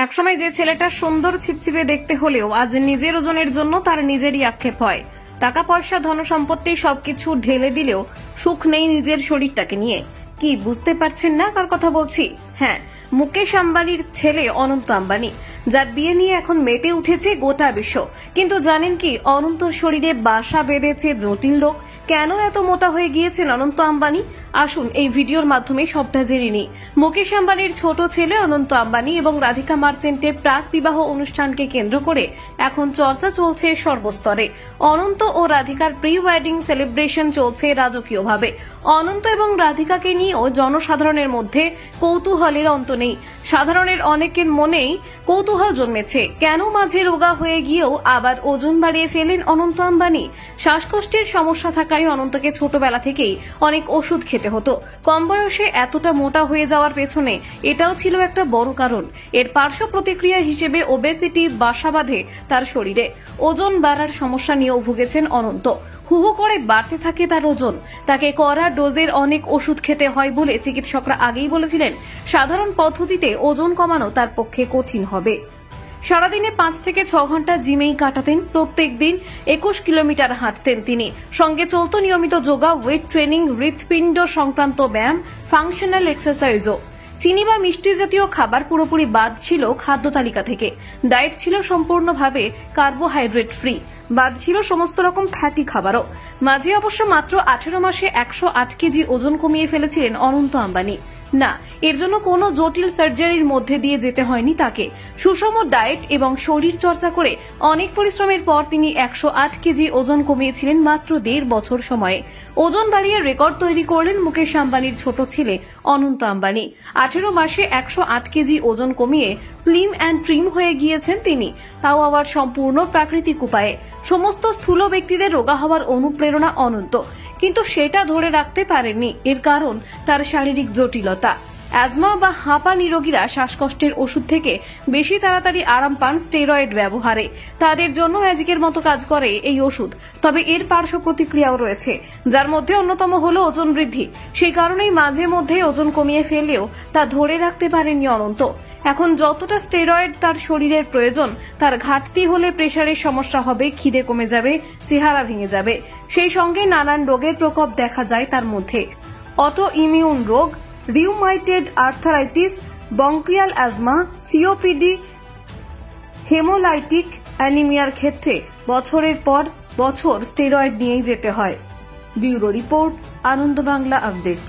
একসময় যে ছেলেটা সুন্দর ছিপছিপে দেখতে হলেও আজ নিজের ওজনের জন্য তার নিজেরই আক্ষেপ হয়। টাকা পয়সা ধন সম্পত্তি সবকিছু ঢেলে দিলেও সুখ নেই নিজের শরীরটাকে নিয়ে। কি বুঝতে পারছেন না কার কথা বলছি? হ্যাঁ, মুকেশ আম্বানির ছেলে অনন্ত আম্বানি, যার বিয়ে নিয়ে এখন মেতে উঠেছে গোটা বিশ্ব। কিন্তু জানেন কি, অনন্তর শরীরে বাসা বেঁধেছে জটিল রোগ। কেন এত মোটা হয়ে গিয়েছেন অনন্ত আম্বানি? আসুন এই ভিডিওর মাধ্যমে সবটা জেনে নিই। মুকেশ আম্বানির ছোট ছেলে অনন্ত আম্বানি এবং রাধিকা মার্চেন্টের প্রাক বিবাহ অনুষ্ঠানকে কেন্দ্র করে এখন চর্চা চলছে সর্বস্তরে। অনন্ত ও রাধিকার প্রি ওয়েডিং সেলিব্রেশন চলছে রাজকীয়ভাবে। অনন্ত এবং রাধিকাকে নিয়েও জনসাধারণের মধ্যে কৌতূহলের অন্ত নেই। সাধারণের অনেকের মনেই কৌতূহল জন্মেছে, কেন মাঝে রোগা হয়ে গিয়েও আবার ওজন বাড়িয়ে ফেলেন অনন্ত আম্বানি। শ্বাসকষ্টের সমস্যা থাকায় অনন্তকে ছোটবেলা থেকেই অনেক ওষুধ খেতে হতো। কম বয়সে এতটা মোটা হয়ে যাওয়ার পেছনে এটাও ছিল একটা বড় কারণ। এর পার্শ্ব প্রতিক্রিয়া হিসেবে ওবেসিটি বাসা বাঁধে তার শরীরে। ওজন বাড়ার সমস্যা নিয়েও ভুগেছেন অনন্ত। হু হু করে বাড়তে থাকে তার ওজন। তাকে কড়া ডোজের অনেক ওষুধ খেতে হয় বলে চিকিৎসকরা আগেই বলেছিলেন, সাধারণ পদ্ধতিতে ওজন কমানো তার পক্ষে কঠিন হবে। সারাদিনে 5 থেকে 6 ঘন্টা জিমেই কাটাতেন। প্রত্যেক দিন 21 কিলোমিটার হাঁটতেন তিনি। সঙ্গে চলত নিয়মিত যোগা, ওয়েট ট্রেনিং, হৃৎপিণ্ড সংক্রান্ত ব্যায়াম, ফাংশনাল এক্সারসাইজও। চিনি বা মিষ্টি জাতীয় খাবার পুরোপুরি বাদ ছিল খাদ্য তালিকা থেকে। ডায়েট ছিল সম্পূর্ণভাবে কার্বোহাইড্রেট ফ্রি। বাদ ছিল সমস্ত রকম ফ্যাটি খাবারও। মাঝে অবশ্য মাত্র 18 মাসে 108 কেজি ওজন কমিয়ে ফেলেছিলেন অনন্ত আম্বানি। না, এর জন্য কোনো জটিল সার্জারির মধ্যে দিয়ে যেতে হয়নি তাকে। সুষম ডায়েট এবং শরীর চর্চা করে অনেক পরিশ্রমের পর তিনি 108 কেজি ওজন কমিয়েছিলেন মাত্র 1.5 বছর সময়ে। ওজন বাড়িয়ে রেকর্ড তৈরি করলেন মুকেশ আম্বানির ছোট ছেলে অনন্ত আম্বানি। 18 মাসে 108 কেজি ওজন কমিয়ে স্লিম অ্যান্ড ট্রিম হয়ে গিয়েছেন তিনি, তাও আবার সম্পূর্ণ প্রাকৃতিক উপায়ে। সমস্ত স্থূল ব্যক্তিদের রোগা হওয়ার অনুপ্রেরণা অনন্ত, কিন্তু সেটা ধরে রাখতে পারেননি। এর কারণ তার শারীরিক জটিলতা। অ্যাজমা বা হাঁপা নিরোগীরা শ্বাসকষ্টের ওষুধ থেকে বেশি তাড়াতাড়ি আরাম পান স্টেরয়েড ব্যবহারে। তাদের জন্য ম্যাজিকের মতো কাজ করে এই ওষুধ। তবে এর পার্শ্ব প্রতিক্রিয়াও রয়েছে, যার মধ্যে অন্যতম হলো ওজন বৃদ্ধি। সেই কারণেই মাঝে মধ্যে ওজন কমিয়ে ফেললেও তা ধরে রাখতে পারেননি অনন্ত। এখন যতটা স্টেরয়েড তার শরীরের প্রয়োজন, তার ঘাটতি হলে প্রেসারের সমস্যা হবে, খিদে কমে যাবে, চেহারা ভেঙে যাবে। সেই সঙ্গে নানান রোগের প্রকোপ দেখা যায় তার মধ্যে। অটো ইমিউন রোগ, rheumatoid arthritis, bronchial asthma, COPD, haemolytic অ্যানিমিয়ার ক্ষেত্রে বছরের পর বছর স্টেরয়েড নিয়েই যেতে হয়। Bureau report, Ananda Bangla update.